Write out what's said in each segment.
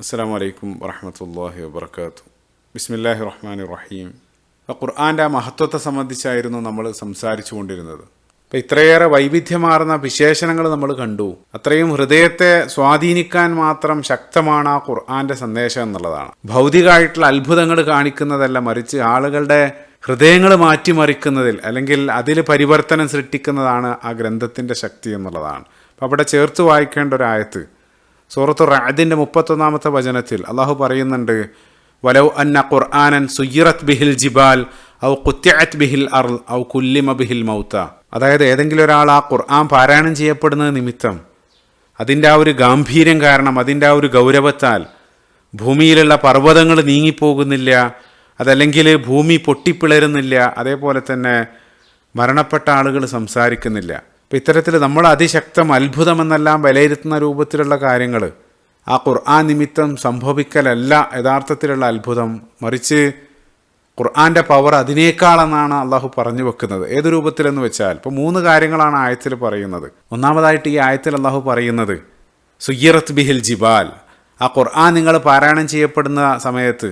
അസ്സലാമു അലൈക്കും വറഹ്മത്തുള്ളാഹി വബറകാതുഹു. ബിസ്മില്ലാഹിർ റഹ്മാനിർ റഹീം. ഖുർആൻ്റെ ആ മഹത്വത്തെ സംബന്ധിച്ചായിരുന്നു നമ്മൾ സംസാരിച്ചു കൊണ്ടിരുന്നത്. അപ്പോൾ ഇത്രയേറെ വൈവിധ്യമാർന്ന വിശേഷണങ്ങൾ നമ്മൾ കണ്ടു. അത്രയും ഹൃദയത്തെ സ്വാധീനിക്കാൻ മാത്രം ശക്തമാണ് ആ ഖുർആൻ്റെ സന്ദേശം എന്നുള്ളതാണ്. ഭൗതികമായിട്ടുള്ള അത്ഭുതങ്ങൾ കാണിക്കുന്നതല്ല, മറിച്ച് ആളുകളുടെ ഹൃദയങ്ങൾ മാറ്റിമറിക്കുന്നതിൽ അല്ലെങ്കിൽ അതിൽ പരിവർത്തനം സൃഷ്ടിക്കുന്നതാണ് ആ ഗ്രന്ഥത്തിൻ്റെ ശക്തി എന്നുള്ളതാണ്. അപ്പോൾ അവിടെ ചേർത്ത് വായിക്കേണ്ട ഒരു ആയത്ത് സൂറത്തു റഅദിൻ്റെ 31-ാമത്തെ വചനത്തിൽ അള്ളാഹു പറയുന്നുണ്ട്, വലൗ അന്ന ഖുർആനൻ സുയ്യിറത് ബിഹിൽ ജിബാൽ ഔ ഖുത്തിഅത് ബിഹിൽ അർള് ഔ കുല്ലിമ ബിഹിൽ മൗത. അതായത് ഏതെങ്കിലും ഒരാൾ ആ ഖുർആൻ പാരായണം ചെയ്യപ്പെടുന്നത് നിമിത്തം അതിൻ്റെ ആ ഒരു ഗാംഭീര്യം കാരണം, അതിൻ്റെ ആ ഒരു ഗൗരവത്താൽ ഭൂമിയിലുള്ള പർവ്വതങ്ങൾ നീങ്ങിപ്പോകുന്നില്ല, അതല്ലെങ്കിൽ ഭൂമി പൊട്ടിപ്പിളരുന്നില്ല, അതേപോലെ തന്നെ മരണപ്പെട്ട ആളുകൾ സംസാരിക്കുന്നില്ല. അപ്പോൾ ഇത്തരത്തിൽ നമ്മൾ അതിശക്തം അത്ഭുതമെന്നെല്ലാം വിലയിരുത്തുന്ന രൂപത്തിലുള്ള കാര്യങ്ങൾ ആ ഖുർആൻ നിമിത്തം സംഭവിക്കലല്ല യഥാർത്ഥത്തിലുള്ള അത്ഭുതം, മറിച്ച് ഖുർആൻ്റെ പവർ അതിനേക്കാളെന്നാണ് അള്ളാഹു പറഞ്ഞു വെക്കുന്നത്. ഏത് രൂപത്തിലെന്ന് വെച്ചാൽ ഇപ്പോൾ 3 കാര്യങ്ങളാണ് ആയത്തിൽ പറയുന്നത്. ഒന്നാമതായിട്ട് ഈ ആയത്തിൽ അള്ളാഹു പറയുന്നത് സുയ്യിറത് ബിഹിൽ ജിബാൽ, ആ ഖുർആൻ നിങ്ങൾ പാരായണം ചെയ്യപ്പെടുന്ന സമയത്ത്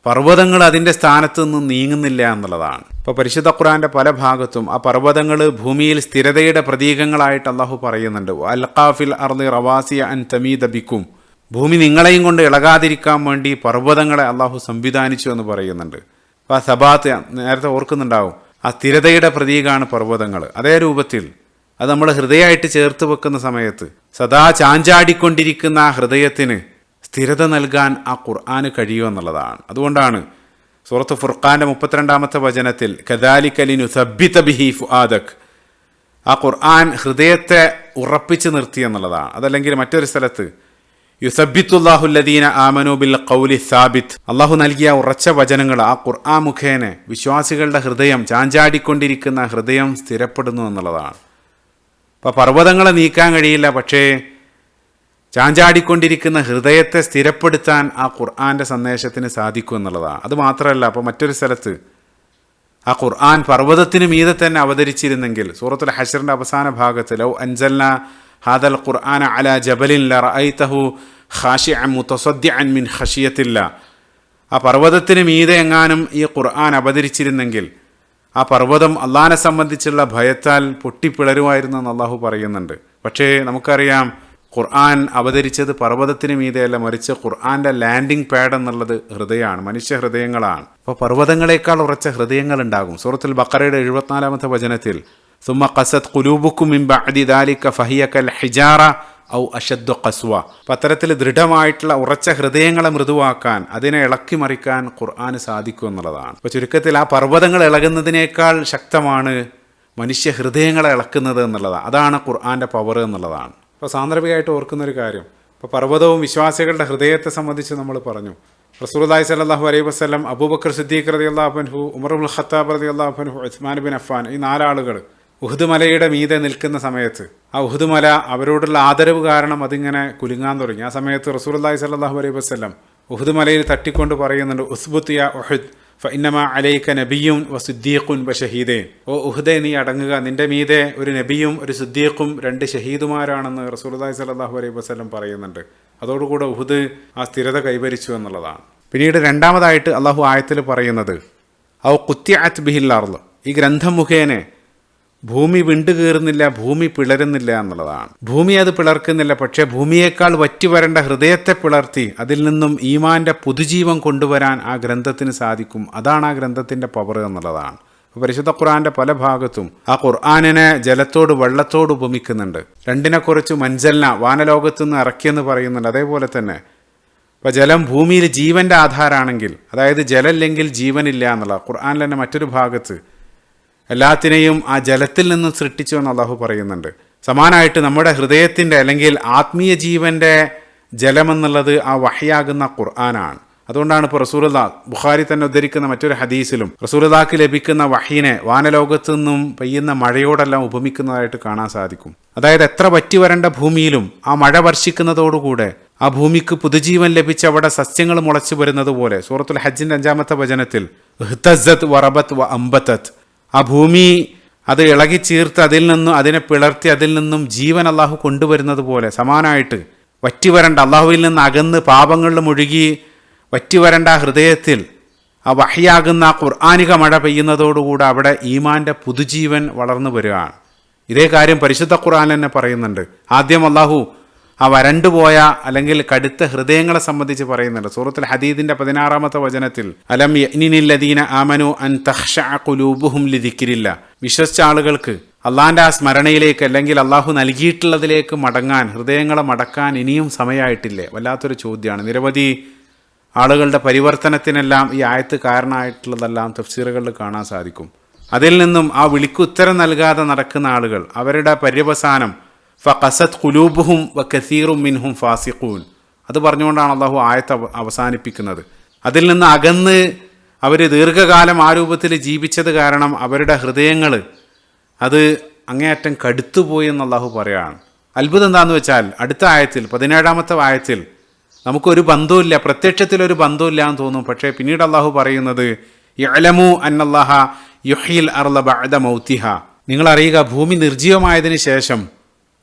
പർവ്വതങ്ങൾ അതിൻ്റെ സ്ഥാനത്ത് നിന്നും നീങ്ങുന്നില്ല എന്നുള്ളതാണ്. ഇപ്പോൾ പരിശുദ്ധ ഖുർആൻ്റെ പല ഭാഗത്തും ആ പർവ്വതങ്ങൾ ഭൂമിയിൽ സ്ഥിരതയുടെ പ്രതീകങ്ങളായിട്ട് അള്ളാഹു പറയുന്നുണ്ട്. അൽഖാഫിൽ അർളി റവാസിയ അൻ തമീദ ബിക്കും, ഭൂമി നിങ്ങളെയും കൊണ്ട് ഇളകാതിരിക്കാൻ വേണ്ടി പർവ്വതങ്ങളെ അള്ളാഹു സംവിധാനിച്ചു എന്ന് പറയുന്നുണ്ട്. അപ്പോൾ ആ സബാത്ത് നേരത്തെ ഓർക്കുന്നുണ്ടാവും, ആ സ്ഥിരതയുടെ പ്രതീകമാണ് പർവ്വതങ്ങൾ. അതേ രൂപത്തിൽ അത് നമ്മൾ ഹൃദയമായിട്ട് ചേർത്ത് വെക്കുന്ന സമയത്ത് സദാ ചാഞ്ചാടിക്കൊണ്ടിരിക്കുന്ന ആ ഹൃദയത്തിന് സ്ഥിരത നൽകാൻ ആ ഖുർആന് കഴിയുമെന്നുള്ളതാണ്. അതുകൊണ്ടാണ് സൂറത്ത് ഫുർഖാൻ്റെ 32-ാമത്തെ വചനത്തിൽ കദാലിക ലിനുസബ്ബിത ബിഹി ഫുആദക്, ആ ഖുർആൻ ഹൃദയത്തെ ഉറപ്പിച്ച് നിർത്തി എന്നുള്ളതാണ്. അതല്ലെങ്കിൽ മറ്റൊരു സ്ഥലത്ത് യുസബ്ബിത്തുല്ലാഹു അല്ലദീന ആമനു ബിൽ ഖൗലി സാബിത്ത്, അള്ളാഹു നൽകിയ ഉറച്ച വചനങ്ങൾ ആ ഖുർആൻ മുഖേന വിശ്വാസികളുടെ ഹൃദയം, ചാഞ്ചാടിക്കൊണ്ടിരിക്കുന്ന ഹൃദയം സ്ഥിരപ്പെടുന്നു എന്നുള്ളതാണ്. അപ്പോൾ പർവ്വതങ്ങളെ നീക്കാൻ കഴിയില്ല, പക്ഷേ ചാഞ്ചാടിക്കൊണ്ടിരിക്കുന്ന ഹൃദയത്തെ സ്ഥിരപ്പെടുത്താൻ ആ ഖുർആൻ്റെ സന്ദേശത്തിന് സാധിക്കും എന്നുള്ളതാണ്. അത് മാത്രമല്ല, അപ്പോൾ മറ്റൊരു സ്ഥലത്ത് ആ ഖുർആൻ പർവ്വതത്തിന് മീതെ തന്നെ അവതരിച്ചിരുന്നെങ്കിൽ സൂറത്തുൽ ഹശ്റിൻ്റെ അവസാന ഭാഗത്ത് ലൗ അൻസൽന ഹാദൽ ഖുർആന അലാ ജബലിൻ ലറഅയ്തഹു ഖാശിഅൻ മുതസദ്ദിഅൻ മിൻ ഖശിയത്തില്ലാ, ആ പർവ്വതത്തിന് മീതെ എങ്ങാനും ഈ ഖുർആൻ അവതരിച്ചിരുന്നെങ്കിൽ ആ പർവ്വതം അള്ളാഹിനെ സംബന്ധിച്ചുള്ള ഭയത്താൽ പൊട്ടിപ്പിളരുമായിരുന്നു എന്ന് അള്ളാഹു പറയുന്നുണ്ട്. പക്ഷേ നമുക്കറിയാം ഖുർആൻ അവതരിച്ചത് പർവ്വതത്തിന് മീതെയല്ല, മറിച്ച് ഖുർആൻ്റെ ലാൻഡിംഗ് പാഡ് എന്നുള്ളത് ഹൃദയമാണ്, മനുഷ്യ ഹൃദയങ്ങളാണ്. അപ്പോൾ പർവ്വതങ്ങളെക്കാൾ ഉറച്ച ഹൃദയങ്ങളുണ്ടാകും. സൂറത്തുൽ ബഖറയുടെ 74-ാമത്തെ വചനത്തിൽ സുമ്മ ഖസത് ഖുലൂബുക്കും മിൻ ബഅദി ദാലിക ഫഹിയ കൽ ഹിജാറ ഔ അശദ്ദു ഖസ്വ. അപ്പോൾ അത്തരത്തിൽ ദൃഢമായിട്ടുള്ള ഉറച്ച ഹൃദയങ്ങളെ മൃദുവാക്കാൻ, അതിനെ ഇളക്കി മറിക്കാൻ ഖുർആന് സാധിക്കും എന്നുള്ളതാണ്. അപ്പോൾ ചുരുക്കത്തിൽ ആ പർവ്വതങ്ങൾ ഇളകുന്നതിനേക്കാൾ ശക്തമാണ് മനുഷ്യ ഹൃദയങ്ങളെ ഇളക്കുന്നത് എന്നുള്ളതാണ്. അതാണ് ഖുർആൻ്റെ പവർ എന്നുള്ളതാണ്. അപ്പോൾ സാന്ദർഭികമായിട്ട് ഓർക്കുന്നൊരു കാര്യം, ഇപ്പോൾ പർവ്വതവും വിശ്വാസികളുടെ ഹൃദയത്തെ സംബന്ധിച്ച് നമ്മൾ പറഞ്ഞു. റസൂലുള്ളാഹി സ്വല്ലല്ലാഹു അലൈഹി വസല്ലം, അബൂബക്കർ സിദ്ദീഖ് റളിയല്ലാഹു അൻഹു, ഉമർ ഇബ്നുൽ ഖത്താബ് റളിയല്ലാഹു അൻഹു, ഉസ്മാൻ ബിൻ അഫ്ഫാൻ, ഈ 4 ആളുകൾ ഉഹ്ദ് മലയുടെ മീതെ നിൽക്കുന്ന സമയത്ത് ആ ഉഹ്ദ് മല അവരോടുള്ള ആദരവ് കാരണം അതിങ്ങനെ കുലുങ്ങാൻ തുടങ്ങി. ആ സമയത്ത് റസൂലുള്ളാഹി സ്വല്ലല്ലാഹു അലൈഹി വസല്ലം ഉഹ്ദ് മലയിൽ തട്ടിക്കൊണ്ട് പറയുന്നുണ്ട്, ഉസ്ബുത് യാ ഉഹ്ദ് ഫഇന്നമാ അലൈക നബിയ്യുൻ വസിദ്ദീഖുൻ വശഹീദൈൻ, ഓ ഉഹ്ദേ നീ അടങ്ങുക, നിന്റെ മീതെ ഒരു നബിയും ഒരു സിദ്ദീഖും 2 ഷഹീദുമാരാണെന്ന് റസൂലുള്ളാഹി സ്വല്ലല്ലാഹു അലൈഹി വസല്ലം പറയുന്നുണ്ട്. അതോടുകൂടെ ഉഹ്ദ് ആ സ്ഥിരത കൈവരിച്ചു എന്നുള്ളതാണ്. പിന്നീട് രണ്ടാമതായിട്ട് അള്ളാഹു ആയത്തിൽ പറയുന്നത് ഔ ഖുത്തിഅത് ബിഹിൽ അർള്, ഈ ഗ്രന്ഥം മുഖേന ഭൂമി വിണ്ടുകീറുന്നില്ല, ഭൂമി പിളരുന്നില്ല എന്നുള്ളതാണ്. ഭൂമി അത് പിളർക്കുന്നില്ല, പക്ഷേ ഭൂമിയേക്കാൾ വറ്റി വരേണ്ട ഹൃദയത്തെ പിളർത്തി അതിൽ നിന്നും ഈമാൻ്റെ പുതുജീവൻ കൊണ്ടുവരാൻ ആ ഗ്രന്ഥത്തിന് സാധിക്കും. അതാണ് ആ ഗ്രന്ഥത്തിൻ്റെ പവർ എന്നുള്ളതാണ്. പരിശുദ്ധ ഖുർആൻ്റെ പല ഭാഗത്തും ആ ഖുർആനിനെ ജലത്തോട് വെള്ളത്തോട് ഉപമിക്കുന്നുണ്ട്. രണ്ടിനെക്കുറിച്ച് മൻസൽന, വാനലോകത്തുനിന്ന് ഇറക്കിയെന്ന് പറയുന്നുണ്ട്. അതേപോലെ തന്നെ ഇപ്പോൾ ജലം ഭൂമിയിൽ ജീവൻ്റെ ആധാരമാണെങ്കിൽ, അതായത് ജലമില്ലെങ്കിൽ ജീവനില്ല എന്നുള്ള ഖുർആനിൽ തന്നെ മറ്റൊരു ഭാഗത്ത് എല്ലാത്തിനെയും ആ ജലത്തിൽ നിന്നും സൃഷ്ടിച്ചു എന്ന് അള്ളാഹു പറയുന്നുണ്ട്. സമാനമായിട്ട് നമ്മുടെ ഹൃദയത്തിൻ്റെ അല്ലെങ്കിൽ ആത്മീയ ജീവൻ്റെ ജലമെന്നുള്ളത് ആ വഹയാകുന്ന ഖുർആനാണ്. അതുകൊണ്ടാണ് ഇപ്പോൾ റസൂലുള്ളാഹ് ബുഖാരി തന്നെ ഉദ്ധരിക്കുന്ന മറ്റൊരു ഹദീസിലും റസൂലുള്ളാഹിക്ക് ലഭിക്കുന്ന വഹീനെ വാനലോകത്തു നിന്നും പെയ്യുന്ന മഴയോടെല്ലാം ഉപമിക്കുന്നതായിട്ട് കാണാൻ സാധിക്കും. അതായത് എത്ര വറ്റി വരേണ്ട ഭൂമിയിലും ആ മഴ വർഷിക്കുന്നതോടുകൂടെ ആ ഭൂമിക്ക് പുതുജീവൻ ലഭിച്ച് അവിടെ സസ്യങ്ങൾ മുളച്ചു വരുന്നത് പോലെ സൂറത്തുൽ ഹജ്ജിൻ്റെ 5-ാമത്തെ വചനത്തിൽ ഇഹ്തസ്സത് വറബത് വ അംബതത്, ആ ഭൂമി അത് ഇളകി ചീർത്ത് അതിൽ നിന്നും അതിനെ പിളർത്തി അതിൽ നിന്നും ജീവൻ അള്ളാഹു കൊണ്ടുവരുന്നത് പോലെ സമാനമായിട്ട് വറ്റിവരണ്ട അള്ളാഹുവിൽ നിന്ന് അകന്ന് പാപങ്ങളിൽ മുഴുകി വറ്റിവരണ്ട ഹൃദയത്തിൽ ആ വഹ്യാകുന്ന ഖുർആനിക മഴ പെയ്യുന്നതോടുകൂടെ അവിടെ ഈമാൻ്റെ പുതുജീവൻ വളർന്നു വരികയാണ്. ഇതേ കാര്യം പരിശുദ്ധ ഖുർആൻ തന്നെ പറയുന്നുണ്ട്. ആദ്യം അള്ളാഹു ആ വരണ്ടുപോയ അല്ലെങ്കിൽ കടുത്ത ഹൃദയങ്ങളെ സംബന്ധിച്ച് പറയുന്നുണ്ട്. സൂറത്തുൽ ഹദീദിന്റെ 16-ാമത്തെ വചനത്തിൽ അലം യഅ്നിനില്ലദീന ആമനു അൻ തഖ്ശഅ ഖുലൂബുഹും ലിദിക്രില്ലാ, വിശ്വസിച്ച ആളുകൾക്ക് അള്ളാഹിൻ്റെ ആ സ്മരണയിലേക്ക് അല്ലെങ്കിൽ അള്ളാഹു നൽകിയിട്ടുള്ളതിലേക്ക് മടങ്ങാൻ, ഹൃദയങ്ങളെ മടക്കാൻ ഇനിയും സമയമായിട്ടില്ലേ? വല്ലാത്തൊരു ചോദ്യമാണ്. നിരവധി ആളുകളുടെ പരിവർത്തനത്തിനെല്ലാം ഈ ആയത്ത് കാരണമായിട്ടുള്ളതെല്ലാം തഫ്സീറുകളിൽ കാണാൻ സാധിക്കും. അതിൽ നിന്നും ആ വിളിക്ക് ഉത്തരം നൽകാതെ നടക്കുന്ന ആളുകൾ, അവരുടെ പര്യവസാനം ഫഖസത് ഖുലൂബുഹും വകസീറും മിൻഹും ഫാസിഖൂൻ, അത് പറഞ്ഞുകൊണ്ടാണ് അള്ളാഹു ആയത്ത് അവസാനിപ്പിക്കുന്നത്. അതിൽ നിന്ന് അകന്ന് അവർ ദീർഘകാലം ആ രൂപത്തിൽ ജീവിച്ചത് കാരണം അവരുടെ ഹൃദയങ്ങൾ അത് അങ്ങേയറ്റം കടുത്തുപോയി എന്ന് അള്ളാഹു പറയുകയാണ്. അത്ഭുതം എന്താണെന്ന് വെച്ചാൽ അടുത്ത ആയത്തിൽ 17-ാമത്തെ ആയത്തിൽ നമുക്കൊരു ബന്ധവുമില്ല, പ്രത്യക്ഷത്തിലൊരു ബന്ധമില്ല എന്ന് തോന്നും. പക്ഷേ പിന്നീട് അള്ളാഹു പറയുന്നത് യഅലമു അന്നല്ലാഹ യുഹ്യിൽ അർള ബഅദ മൗതിഹ, നിങ്ങൾ അറിയുക ഭൂമി നിർജ്ജീവമായതിനു ശേഷം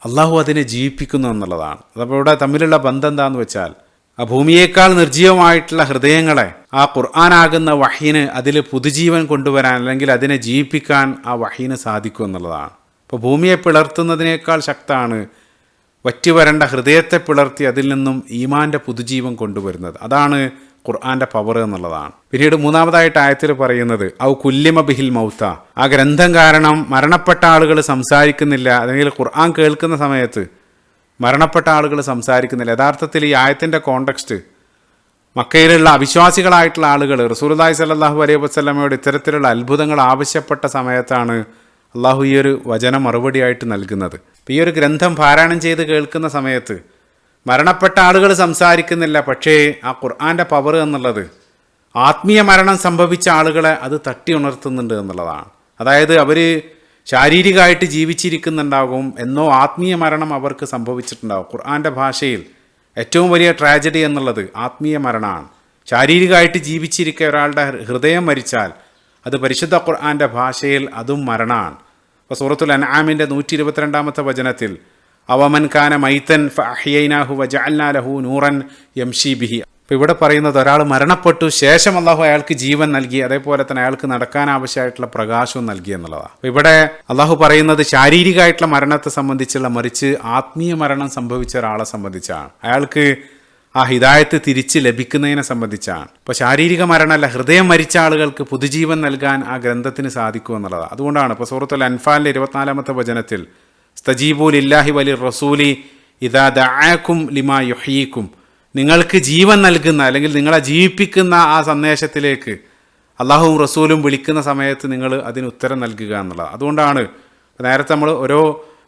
അള്ളാഹു അതിനെ ജീവിപ്പിക്കുന്നു എന്നുള്ളതാണ്. അതപ്പോൾ ഇവിടെ തമ്മിലുള്ള ബന്ധം എന്താണെന്ന് വെച്ചാൽ ആ ഭൂമിയേക്കാൾ നിർജ്ജീവമായിട്ടുള്ള ഹൃദയങ്ങളെ ആ ഖുർആനാകുന്ന വഹീന് അതിൽ പുതുജീവൻ കൊണ്ടുവരാൻ അല്ലെങ്കിൽ അതിനെ ജീവിപ്പിക്കാൻ ആ വഹീന് സാധിക്കും എന്നുള്ളതാണ്. അപ്പോൾ ഭൂമിയെ പിളർത്തുന്നതിനേക്കാൾ ശക്തമാണ് വറ്റിവരേണ്ട ഹൃദയത്തെ പിളർത്തി അതിൽ നിന്നും ഈമാൻ്റെ പുതുജീവൻ കൊണ്ടുവരുന്നത്. അതാണ് ഖുർആൻ്റെ പവർ എന്നുള്ളതാണ്. പിന്നീട് 3-ാമതായിട്ട് ആയത്തിൽ പറയുന്നത് ഔ കുല്ലിമ ബിഹിൽ മൗത്ത, ആ ഗ്രന്ഥം കാരണം മരണപ്പെട്ട ആളുകൾ സംസാരിക്കുന്നില്ല, അല്ലെങ്കിൽ ഖുർആൻ കേൾക്കുന്ന സമയത്ത് മരണപ്പെട്ട ആളുകൾ സംസാരിക്കുന്നില്ല. യഥാർത്ഥത്തിൽ ഈ ആയത്തിൻ്റെ കോണ്ടെക്സ്റ്റ് മക്കയിലുള്ള അവിശ്വാസികളായിട്ടുള്ള ആളുകൾ റസൂലുള്ളാഹി സ്വല്ലല്ലാഹു അലൈഹി വസല്ലമയോട് ഇത്തരത്തിലുള്ള അത്ഭുതങ്ങൾ ആവശ്യപ്പെട്ട സമയത്താണ് അള്ളാഹു ഈ ഒരു വചനം മറുപടിയായിട്ട് നൽകുന്നത്. അപ്പോൾ ഈ ഒരു ഗ്രന്ഥം പാരായണം ചെയ്ത് കേൾക്കുന്ന സമയത്ത് മരണപ്പെട്ട ആളുകൾ സംസാരിക്കുന്നില്ല, പക്ഷേ ആ ഖുർആൻ്റെ പവർ എന്നുള്ളത് ആത്മീയ മരണം സംഭവിച്ച ആളുകളെ അത് തട്ടി ഉണർത്തുന്നുണ്ട് എന്നുള്ളതാണ്. അതായത് അവർ ശാരീരികമായിട്ട് ജീവിച്ചിരിക്കുന്നുണ്ടാകും, എന്നോ ആത്മീയ മരണം അവർക്ക് സംഭവിച്ചിട്ടുണ്ടാകും. ഖുർആൻ്റെ ഭാഷയിൽ ഏറ്റവും വലിയ ട്രാജഡി എന്നുള്ളത് ആത്മീയ മരണമാണ്. ശാരീരികമായിട്ട് ജീവിച്ചിരിക്കെ ഒരാളുടെ ഹൃദയം മരിച്ചാൽ അത് പരിശുദ്ധ ഖുർആൻ്റെ ഭാഷയിൽ അതും മരണമാണ്. അപ്പോൾ സൂറത്തുൽ അൻആമിൻ്റെ 122-ാമത്തെ വചനത്തിൽ അവമൻ കാന മൈതൻ ഫഅഹ്യൈനാഹു വജഅൽനാ ലഹു നൂറൻ യംശി ബിഹി, അപ്പോൾ ഇവിടെ പറയുന്നത് ഒരാൾ മരണപ്പെട്ടു ശേഷം അള്ളാഹു അയാൾക്ക് ജീവൻ നൽകി, അതേപോലെ തന്നെ അയാൾക്ക് നടക്കാൻ ആവശ്യമായിട്ടുള്ള പ്രകാശവും നൽകി എന്നുള്ളതാണ്. അപ്പോൾ ഇവിടെ അള്ളാഹു പറയുന്നത് ശാരീരികമായിട്ടുള്ള മരണത്തെ സംബന്ധിച്ചുള്ള, മറിച്ച് ആത്മീയ മരണം സംഭവിച്ച ഒരാളെ സംബന്ധിച്ചാണ്, അയാൾക്ക് ആ ഹിദായത്ത് തിരിച്ച് ലഭിക്കുന്നതിനെ സംബന്ധിച്ചാണ്. ഇപ്പോൾ ശാരീരിക മരണമല്ല, ഹൃദയം മരിച്ച ആളുകൾക്ക് പുതുജീവൻ നൽകാൻ ആ ഗ്രന്ഥത്തിന് സാധിക്കും എന്നുള്ളതാണ്. അതുകൊണ്ടാണ് ഇപ്പോൾ സൂറത്തുൽ അൻഫാലിൻ്റെ 24-ാമത്തെ വചനത്തിൽ സ്തജീബു ലില്ലാഹി വലിർ റസൂലി ഇദാ ദഅഅകും ലിമാ യുഹ്യീകും, നിങ്ങൾക്ക് ജീവൻ നൽകുന്ന അല്ലെങ്കിൽ നിങ്ങളെ ജീവിപ്പിക്കുന്ന ആ സന്ദേശത്തിലേക്ക് അള്ളാഹുവും റസൂലും വിളിക്കുന്ന സമയത്ത് നിങ്ങൾ അതിന് ഉത്തരം നൽകുക എന്നുള്ളത്. അതുകൊണ്ടാണ് നേരത്തെ നമ്മൾ ഓരോ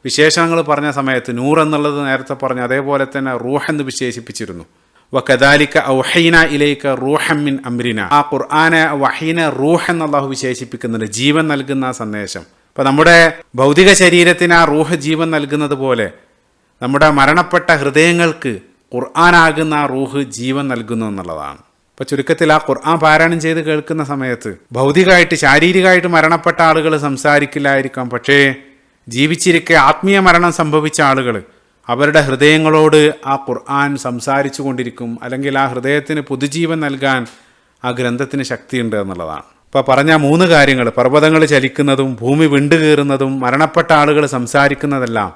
വിശേഷണങ്ങൾ പറഞ്ഞ സമയത്ത് നൂർ എന്നുള്ളത് നേരത്തെ പറഞ്ഞു, അതേപോലെ തന്നെ റൂഹ് എന്ന് വിശേഷിപ്പിച്ചിരുന്നു. വകദാലിക ഔഹൈന ഇലൈക റൂഹൻ മിൻ അംരിന, ആ ഖുർആനെ വഹീനെ റൂഹ് എന്ന് അള്ളാഹു വിശേഷിപ്പിക്കുന്നുണ്ട്, ജീവൻ നൽകുന്ന ആ സന്ദേശം. അപ്പോൾ നമ്മുടെ ഭൗതിക ശരീരത്തിന് ആ റൂഹ് ജീവൻ നൽകുന്നത് പോലെ നമ്മുടെ മരണപ്പെട്ട ഹൃദയങ്ങൾക്ക് ഖുർആനാകുന്ന ആ റൂഹ് ജീവൻ നൽകുന്നു എന്നുള്ളതാണ്. അപ്പോൾ ചുരുക്കത്തിൽ ആ ഖുർആൻ പാരായണം ചെയ്ത് കേൾക്കുന്ന സമയത്ത് ഭൗതികമായിട്ട് ശാരീരികമായിട്ട് മരണപ്പെട്ട ആളുകൾ സംസാരിക്കില്ലായിരിക്കാം, പക്ഷേ ജീവിച്ചിരിക്കെ ആത്മീയ മരണം സംഭവിച്ച ആളുകൾ അവരുടെ ഹൃദയങ്ങളോട് ആ ഖുർആൻ സംസാരിച്ചു കൊണ്ടിരിക്കും, അല്ലെങ്കിൽ ആ ഹൃദയത്തിന് പുതുജീവൻ നൽകാൻ ആ ഗ്രന്ഥത്തിന് ശക്തിയുണ്ട് എന്നുള്ളതാണ്. ഇപ്പോൾ പറഞ്ഞ 3 കാര്യങ്ങൾ, പർവ്വതങ്ങൾ ചലിക്കുന്നതും ഭൂമി വിണ്ടുകീറുന്നതും മരണപ്പെട്ട ആളുകൾ സംസാരിക്കുന്നതെല്ലാം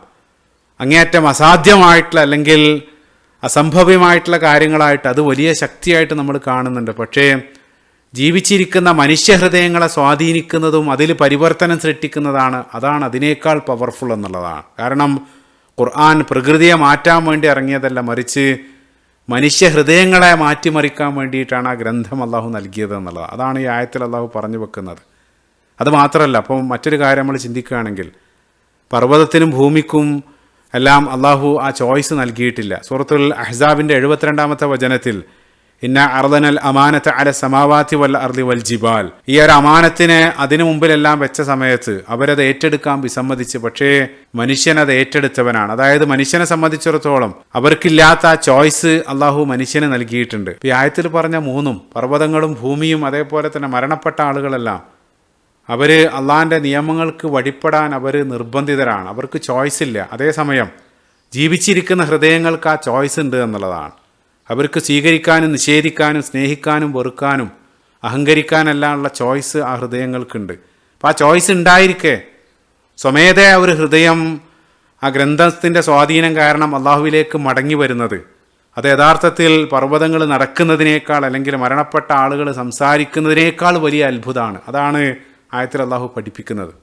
അങ്ങേയറ്റം അസാധ്യമായിട്ടുള്ള അല്ലെങ്കിൽ അസംഭവ്യമായിട്ടുള്ള കാര്യങ്ങളായിട്ട് അത് വലിയ ശക്തിയായിട്ട് നമ്മൾ കാണുന്നുണ്ട്. പക്ഷേ ജീവിച്ചിരിക്കുന്ന മനുഷ്യഹൃദയങ്ങളെ സ്വാധീനിക്കുന്നതും അതിൽ പരിവർത്തനം സൃഷ്ടിക്കുന്നതാണ്, അതാണ് അതിനേക്കാൾ പവർഫുൾ എന്നുള്ളതാണ്. കാരണം ഖുർആൻ പ്രകൃതിയെ മാറ്റാൻ വേണ്ടി ഇറങ്ങിയതല്ല, മറിച്ച് മനുഷ്യഹൃദയങ്ങളെ മാറ്റിമറിക്കാൻ വേണ്ടിയിട്ടാണ് ആ ഗ്രന്ഥം അള്ളാഹു നൽകിയത് എന്നുള്ളത്. അതാണ് ഈ ആയത്തിൽ അള്ളാഹു പറഞ്ഞു വെക്കുന്നത്. അത് മാത്രമല്ല, അപ്പം മറ്റൊരു കാര്യം നമ്മൾ ചിന്തിക്കുകയാണെങ്കിൽ പർവ്വതത്തിനും ഭൂമിക്കും എല്ലാം അള്ളാഹു ആ ചോയ്സ് നൽകിയിട്ടില്ല. സൂറത്തുൽ അഹ്സാബിൻ്റെ 72-ാമത്തെ വചനത്തിൽ ഇന്ന അർദനൽ അമാനത്ത് അല സമാവാത്തി വൽ അർദി വൽ ജിബാൽ, ഈ ഒരു അമാനത്തിനെ അതിനു മുമ്പിലെല്ലാം വെച്ച സമയത്ത് അവരത് ഏറ്റെടുക്കാൻ വിസമ്മതിച്ച്, പക്ഷേ മനുഷ്യനത് ഏറ്റെടുത്തവനാണ്. അതായത് മനുഷ്യനെ സംബന്ധിച്ചിടത്തോളം അവർക്കില്ലാത്ത ആ ചോയ്സ് അള്ളാഹു മനുഷ്യന് നൽകിയിട്ടുണ്ട്. ഈ ആയത്തിൽ പറഞ്ഞ 3 പർവ്വതങ്ങളും ഭൂമിയും അതേപോലെ തന്നെ മരണപ്പെട്ട ആളുകളെല്ലാം അവർ അള്ളാഹിൻ്റെ നിയമങ്ങൾക്ക് വഴിപ്പെടാൻ അവർ നിർബന്ധിതരാണ്, അവർക്ക് ചോയ്സ് ഇല്ല. അതേസമയം ജീവിച്ചിരിക്കുന്ന ഹൃദയങ്ങൾക്ക് ആ ചോയ്സ് ഉണ്ട് എന്നുള്ളതാണ്. അവർക്ക് സ്വീകരിക്കാനും നിഷേധിക്കാനും സ്നേഹിക്കാനും വെറുക്കാനും അഹങ്കരിക്കാനെല്ലാം ഉള്ള ചോയ്സ് ആ ഹൃദയങ്ങൾക്കുണ്ട്. അപ്പോൾ ആ ചോയ്സ് ഉണ്ടായിരിക്കെ സ്വമേധയാ ഒരു ഹൃദയം ആ ഗ്രന്ഥത്തിൻ്റെ സ്വാധീനം കാരണം അള്ളാഹുവിലേക്ക് മടങ്ങി വരുന്നത്, അത് യഥാർത്ഥത്തിൽ പർവ്വതങ്ങൾ നടക്കുന്നതിനേക്കാൾ അല്ലെങ്കിൽ മരണപ്പെട്ട ആളുകൾ സംസാരിക്കുന്നതിനേക്കാൾ വലിയ അത്ഭുതമാണ്. അതാണ് ആയത്തിൽ അള്ളാഹു പഠിപ്പിക്കുന്നത്.